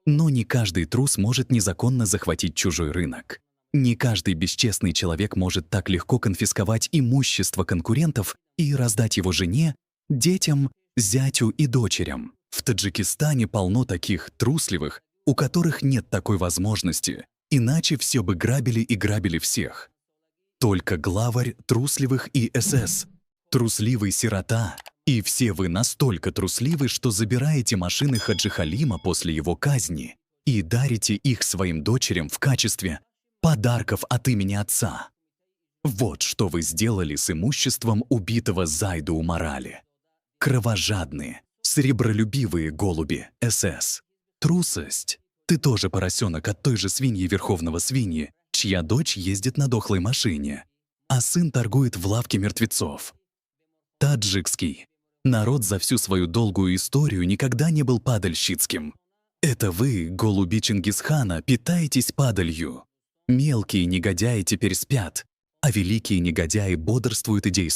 Но не каждый трус может незаконно захватить чужой рынок. Не каждый бесчестный человек может так легко конфисковать имущество конкурентов и раздать его жене, детям, зятю и дочерям. В Таджикистане полно таких трусливых, у которых нет такой возможности, иначе все бы грабили и грабили всех. Только главарь трусливых и СС, трусливый сирота, и все вы настолько трусливы, что забираете машины Хаджи Халима после его казни и дарите их своим дочерям в качестве подарков от имени отца. Вот что вы сделали с имуществом убитого Зайду Умарали. Кровожадные, сребролюбивые голуби СС. Трусость. Ты тоже поросенок от той же свиньи верховного свиньи, чья дочь ездит на дохлой машине, а сын торгует в лавке мертвецов. Таджикский народ за всю свою долгую историю никогда не был падальщицким. Это вы, голуби Чингисхана, питаетесь падалью. Мелкие негодяи теперь спят, а великие негодяи бодрствуют и действуют.